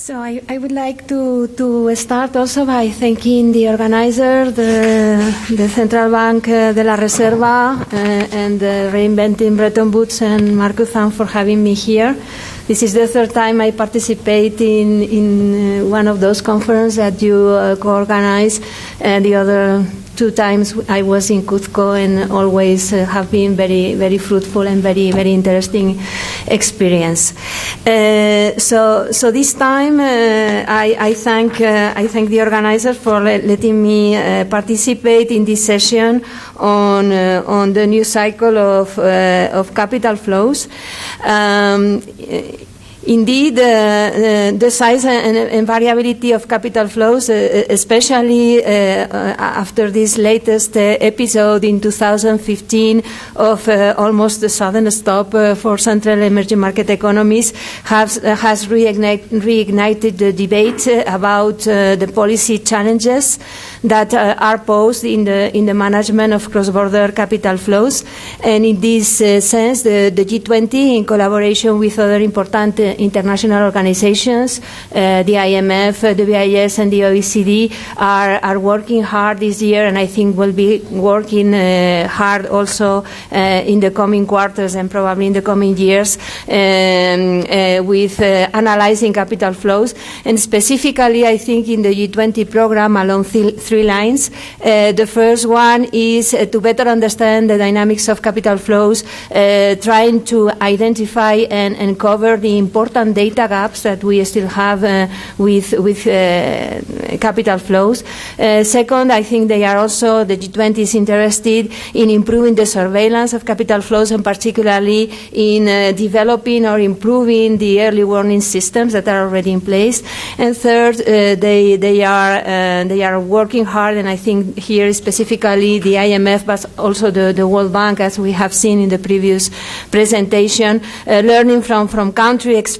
So I would like to start also by thanking the organizer, the Central Bank de la Reserva, and Reinventing Bretton Woods and Marcus Thang for having me here. This is the third time I participate in one of those conferences that you co-organize. The other two times I was in Cuzco, and always have been very fruitful and very interesting experience. So this time I thank the organizers for letting me participate in this session on the new cycle of capital flows. Indeed, the size and variability of capital flows, especially after this latest episode in 2015 of almost a sudden stop for central emerging market economies, has reignited the debate about the policy challenges that are posed in the management of cross-border capital flows. And in this sense, the G20, in collaboration with other important international organizations, the IMF, the BIS, and the OECD, are working hard this year, and I think will be working hard also in the coming quarters and probably in the coming years with analyzing capital flows. And specifically, I think in the G20 program along three lines. The first one is to better understand the dynamics of capital flows, trying to identify and cover the important data gaps that we still have with capital flows. Second, I think the G20 is interested in improving the surveillance of capital flows, and particularly in developing or improving the early warning systems that are already in place. And third, they are working hard, and I think here specifically the IMF, but also the World Bank, as we have seen in the previous presentation, learning from country experiences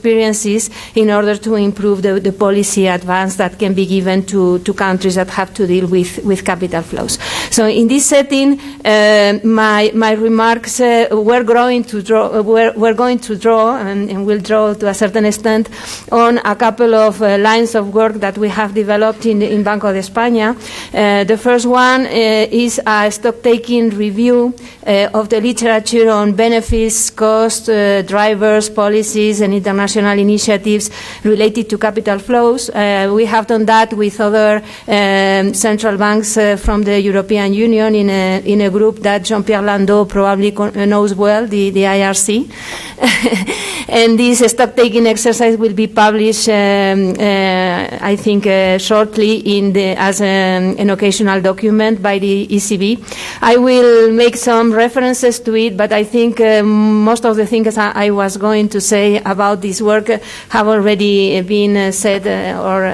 in order to improve the policy advance that can be given to countries that have to deal with capital flows. So in this setting, my remarks we're going to draw and will draw to a certain extent on a couple of lines of work that we have developed in Banco de España. The first one is a stock-taking review of the literature on benefits, costs, drivers, policies, and international initiatives related to capital flows. We have done that with other central banks from the European Union in a group that Jean-Pierre Landau probably knows well, the IRC. And this stock-taking exercise will be published, I think, shortly as an occasional document by the ECB. I will make some references to it, but I think most of the things I was going to say about this work have already been said or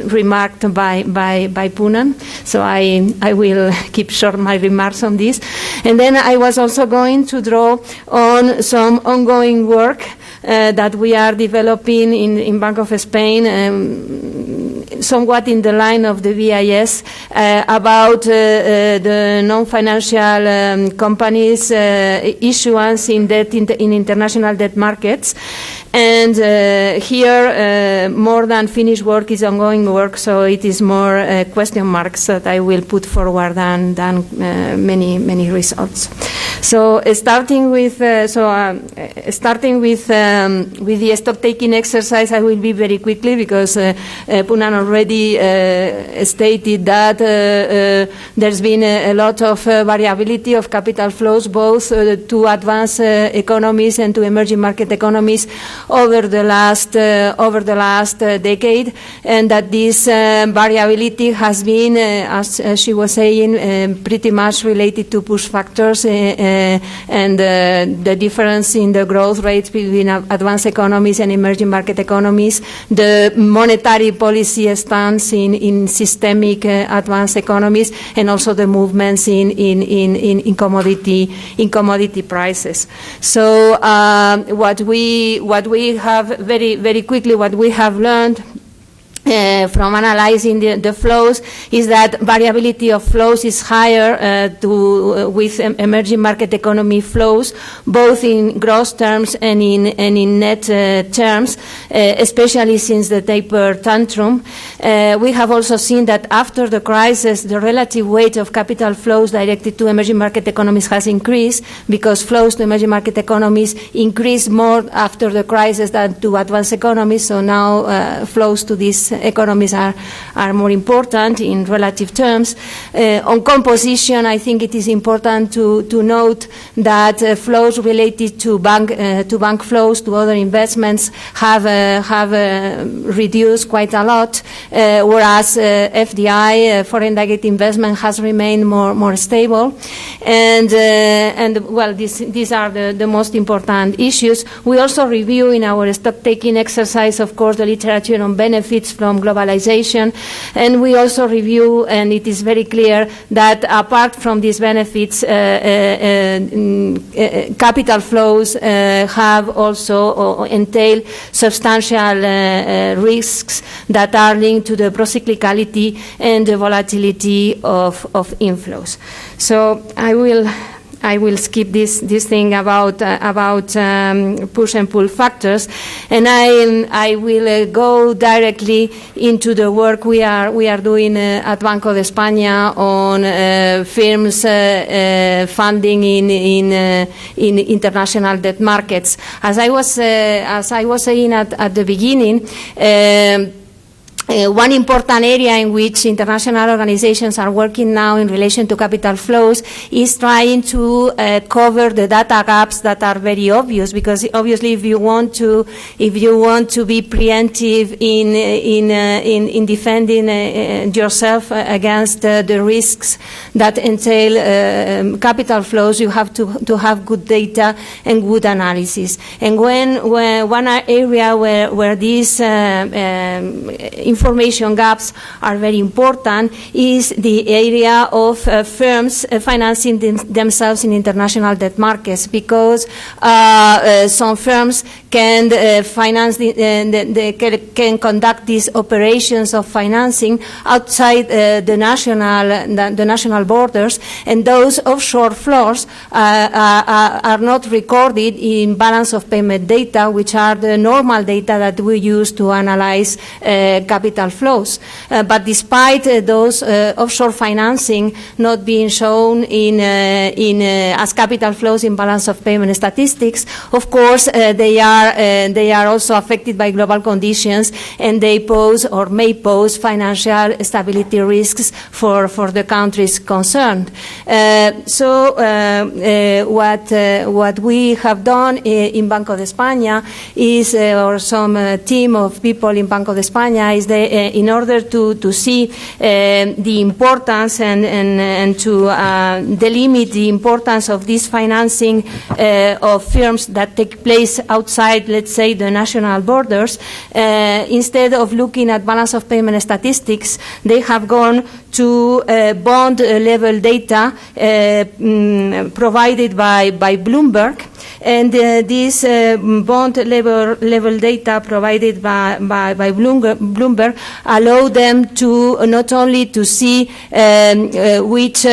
remarked by Poonam. So I will keep short my remarks on this. And then I was also going to draw on some ongoing work that we are developing in Bank of Spain, somewhat in the line of the BIS, about the non-financial companies' issuance in debt in international debt markets. And here, more than finished work is ongoing work, so it is more question marks that I will put forward than many results. So starting with the stock-taking exercise, I will be very quickly because Poonam already stated that there's been a lot of variability of capital flows, both to advanced economies and to emerging market economies over the last decade, and that this variability has been, as she was saying, pretty much related to push factors and the difference in the growth rates between advanced economies and emerging market economies, the monetary policy stance in systemic advanced economies, and also the movements in commodity prices. So what we have very quickly, what we have learned from analyzing the flows is that variability of flows is higher with emerging market economy flows, both in gross terms and in net terms, especially since the taper tantrum. We have also seen that after the crisis, the relative weight of capital flows directed to emerging market economies has increased, because flows to emerging market economies increased more after the crisis than to advanced economies. So now flows to these economies are more important in relative terms. On composition, I think it is important to note that flows related to bank flows, to other investments, have reduced quite a lot, whereas FDI, foreign direct investment, has remained more stable. And well, these are the most important issues. We also review in our stock-taking exercise, of course, the literature on benefits from globalization, and we also review, and it is very clear that apart from these benefits, capital flows have also entail substantial risks that are linked to the procyclicality and the volatility of inflows. So I will skip this thing about push and pull factors, and I will go directly into the work we are doing at Banco de España on firms funding in international debt markets. As I was saying at the beginning. One important area in which international organizations are working now in relation to capital flows is trying to cover the data gaps that are very obvious, because obviously if you want to be preemptive in defending yourself against the risks that entail capital flows, you have to have good data and good analysis. And when one area where these information gaps are very important is the area of firms financing themselves in international debt markets, because some firms can finance can conduct these operations of financing outside the national borders, and those offshore flows are not recorded in balance of payment data, which are the normal data that we use to analyze capital flows. But despite those offshore financing not being shown as capital flows in balance of payment statistics, of course they are also affected by global conditions, and they pose or may pose financial stability risks for the countries concerned. So what we have done in Banco de España is, or some team of people in Banco de España, is in order to see the importance and to delimit the importance of this financing of firms that take place outside, let's say, the national borders, instead of looking at balance of payment statistics, they have gone to bond level data provided by Bloomberg. And this bond level data provided by Bloomberg allow them to not only to see which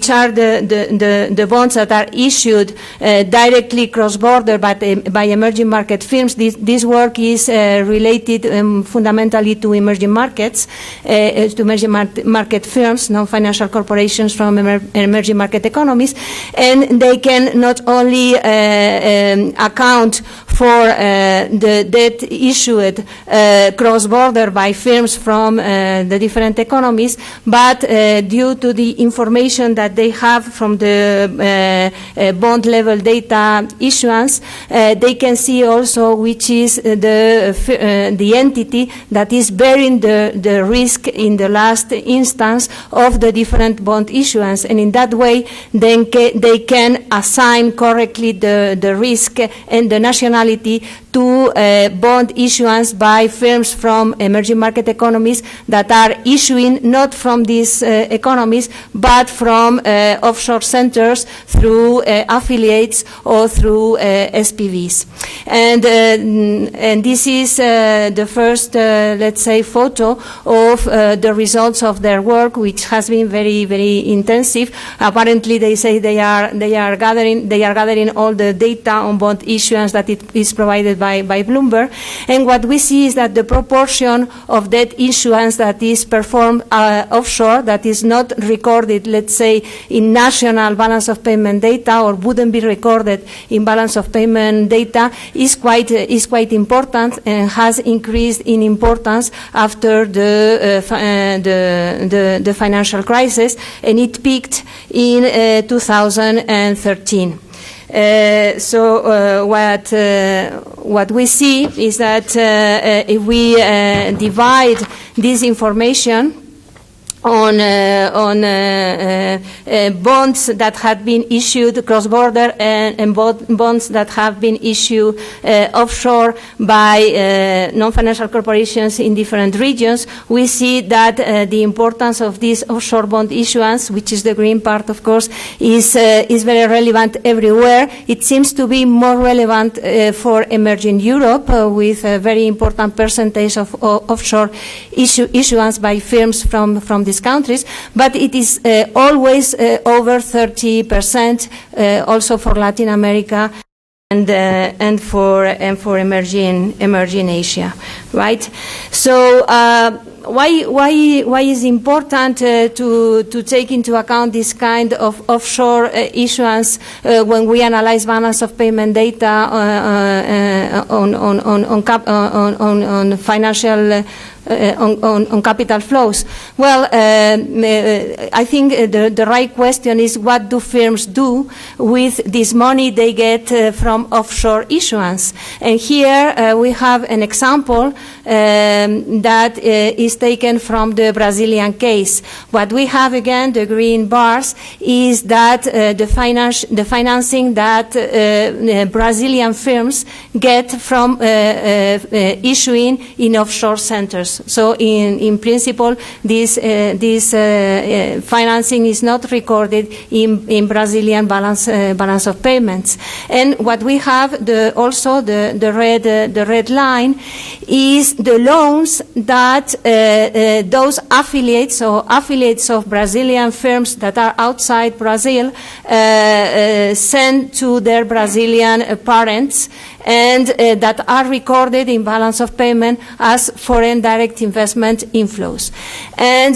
are the bonds that are issued directly cross-border by emerging market firms. This work is related fundamentally to emerging markets, to emerging market firms, non-financial corporations from emerging market economies, and they can not only account for the debt issued cross-border by firms from the different economies, but due to the information that they have from the bond level data issuance, they can see also which is the entity that is bearing the risk in the last instance of the different bond issuance, and in that way then they can assign correctly the risk and the nationality to bond issuance by firms from emerging market economies that are issuing not from these economies, but from offshore centers through affiliates or through SPVs. And this is the first, let's say, photo of the results of their work, which has been very, very intensive. Apparently, they say they are gathering all the data on bond issuance that it is provided by Bloomberg. And what we see is that the proportion of debt issuance that is performed offshore, that is not recorded, let's say, in national balance of payment data, or wouldn't be recorded in balance of payment data, is quite important and has increased in importance after the financial crisis, and it peaked in 2013. So what we see is that if we divide this information on bonds that had been issued cross-border and bonds that have been issued offshore by non-financial corporations in different regions, we see that the importance of this offshore bond issuance, which is the green part, of course, is very relevant everywhere. It seems to be more relevant for emerging Europe, with a very important percentage of offshore issuance by firms from this countries, but it is always over 30%, also for Latin America and for emerging Asia, right? So why is important to take into account this kind of offshore issuance when we analyze balance of payment data on financial on capital flows? Well, I think the right question is, what do firms do with this money they get from offshore issuance? And here we have an example that is taken from the Brazilian case. What we have, again, the green bars, is that the financing that Brazilian firms get from issuing in offshore centers. So in principle, this financing is not recorded in Brazilian balance of payments. And what we have also the red line is the loans that those affiliates of Brazilian firms that are outside Brazil send to their Brazilian parents, and that are recorded in balance of payment as foreign direct investment inflows. And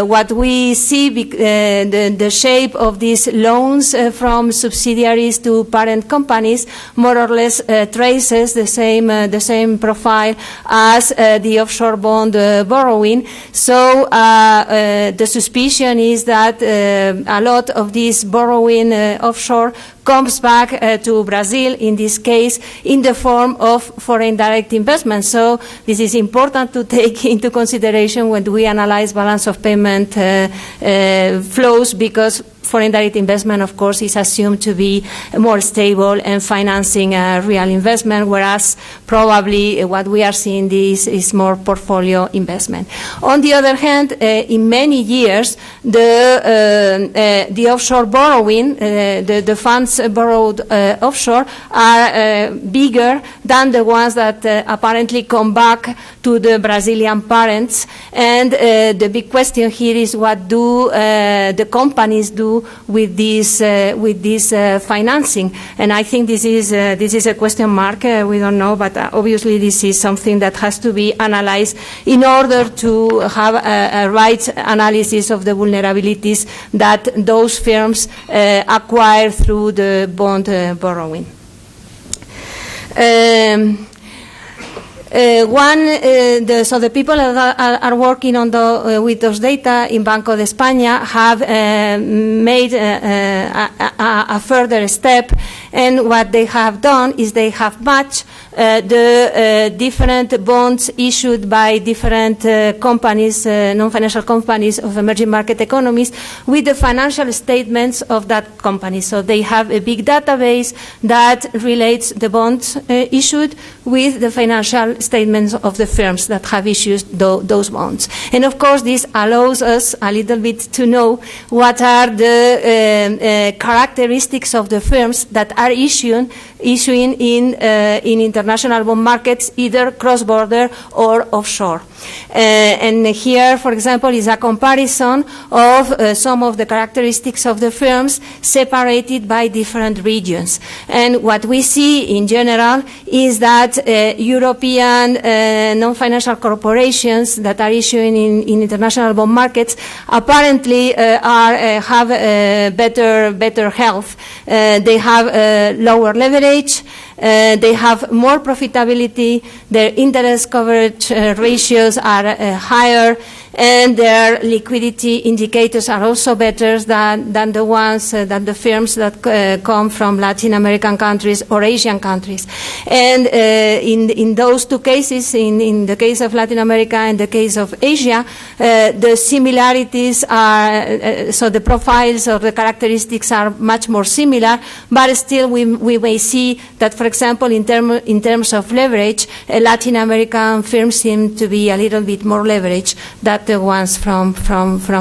what we see, the shape of these loans from subsidiaries to parent companies more or less traces the same profile as the offshore bond borrowing. So the suspicion is that a lot of this borrowing offshore comes back to Brazil, in this case, in the form of foreign direct investment. So this is important to take into consideration when we analyze balance of payment flows, because foreign direct investment, of course, is assumed to be more stable and financing real investment, whereas probably what we are seeing is more portfolio investment. On the other hand, in many years, the offshore borrowing, the funds borrowed offshore, are bigger than the ones that apparently come back to the Brazilian parents. And the big question here is, what do the companies do with this financing? And I think this is a question mark. We don't know, but obviously this is something that has to be analyzed in order to have a right analysis of the vulnerabilities that those firms acquire through the bond borrowing. So the people that are working on with those data in Banco de España have made a further step, And what they have done is they have matched the different bonds issued by different companies, non-financial companies of emerging market economies, with the financial statements of that company. So they have a big database that relates the bonds issued with the financial statements of the firms that have issued those bonds. And of course, this allows us a little bit to know what are the characteristics of the firms that are issuing in international bond markets, either cross-border or offshore. And here, for example, is a comparison of some of the characteristics of the firms separated by different regions. And what we see in general is that European non-financial corporations that are issuing in international bond markets apparently have better health. They have lower leverage. They have more profitability, their interest coverage ratios are higher, and their liquidity indicators are also better than the firms that come from Latin American countries or Asian countries. And in those two cases, in the case of Latin America and the case of Asia, the similarities are, so the profiles of the characteristics are much more similar, but still we may see that, for example, in terms of leverage, Latin American firms seem to be a little bit more leveraged than the ones from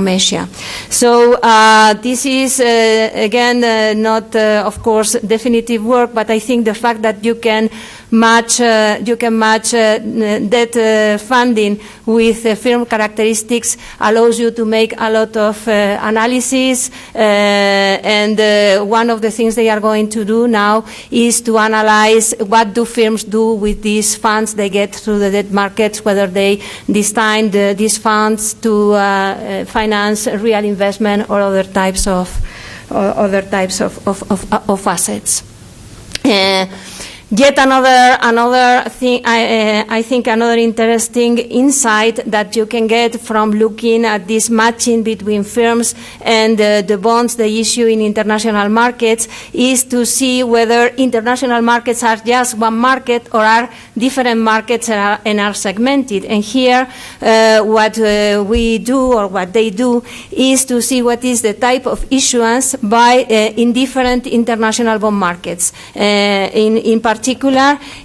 Asia. So this is, again, not, of course, definitive work, but I think the fact that you can match debt funding with firm characteristics allows you to make a lot of analysis, and one of the things they are going to do now is to analyze what do firms do with these funds they get through the debt markets, whether they destined these funds to finance real investment or other types of assets. Yet another thing, I think another interesting insight that you can get from looking at this matching between firms and the bonds they issue in international markets is to see whether international markets are just one market or are different markets and are segmented. And here, what we do or what they do is to see what is the type of issuance by in different international bond markets. In particular,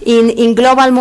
in global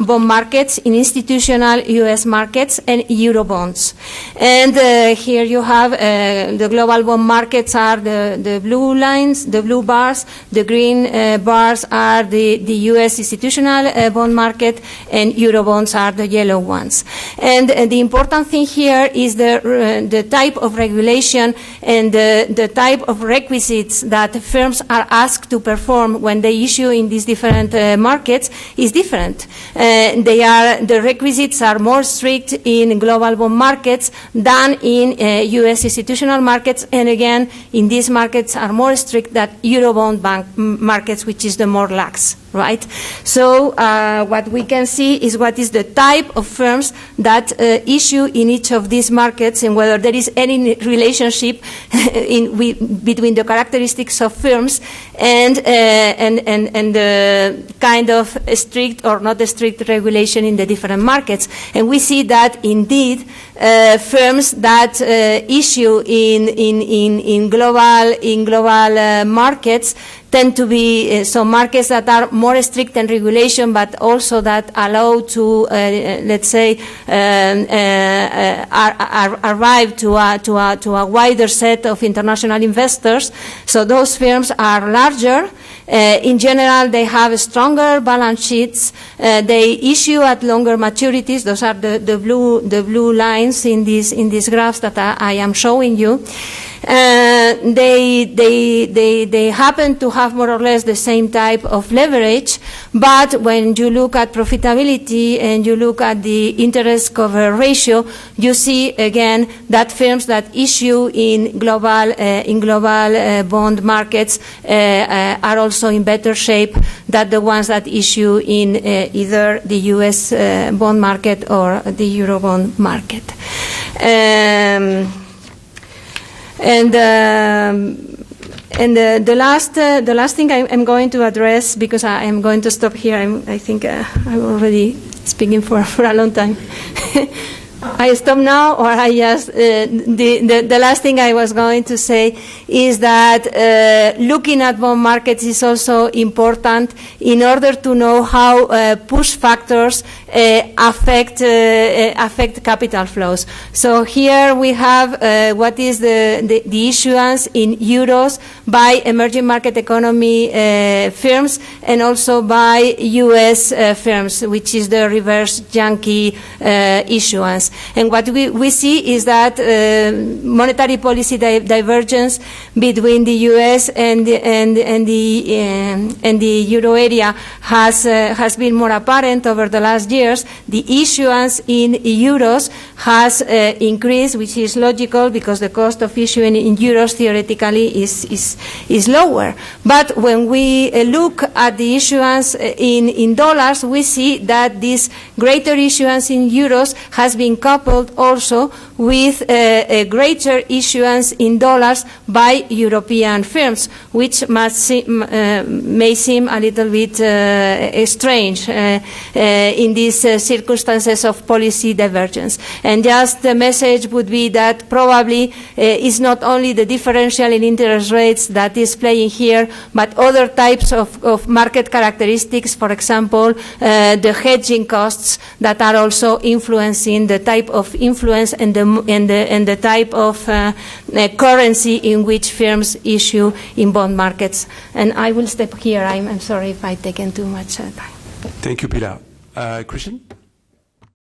bond markets, in institutional U.S. markets, and Euro bonds. And here you have the global bond markets are the blue lines, the blue bars. The green bars are the U.S. institutional bond market, and Euro bonds are the yellow ones. And the important thing here is the type of regulation and the type of requisites that firms are asked to perform when they issue in these different markets is different. The requisites are more strict in global bond markets than in U.S. institutional markets, and again, in these markets are more strict than Eurobond markets, which is the more lax. Right? So what we can see is what is the type of firms that issue in each of these markets, and whether there is any relationship between the characteristics of firms and the kind of strict or not strict regulation in the different markets. And we see that indeed firms that issue in global markets tend to be some markets that are more strict in regulation, but also that allow to, let's say, arrive to a wider set of international investors. So those firms are larger. In general, they have stronger balance sheets. They issue at longer maturities. Those are the blue lines in these graphs that I am showing you. They happen to have more or less the same type of leverage, but when you look at profitability and you look at the interest cover ratio, you see again that firms that issue in global bond markets are also in better shape than the ones that issue in either the U.S. bond market or the Euro bond market. And the last thing I'm going to address, because I am going to stop here. I think I'm already speaking for a long time. I stop now, or I just the last thing I was going to say is that looking at bond markets is also important in order to know how push factors affect capital flows. So here we have what is the issuance in euros by emerging market economy firms and also by U.S. firms, which is the reverse Yankee issuance. And what we see is that monetary policy divergence between the U.S. and the euro area has been more apparent over the last years. The issuance in euros has increased, which is logical because the cost of issuing in euros theoretically is lower. But when we look at the issuance in dollars, we see that this greater issuance in euros has been coupled also with a greater issuance in dollars by European firms, which may seem a little bit strange in these circumstances of policy divergence. And just the message would be that probably it's not only the differential in interest rates that is playing here, but other types of market characteristics, for example, the hedging costs that are also influencing the type of influence and the type of currency in which firms issue in bond markets. And I will stop here. I'm sorry if I've taken too much time. Thank you, Pilar. Christian?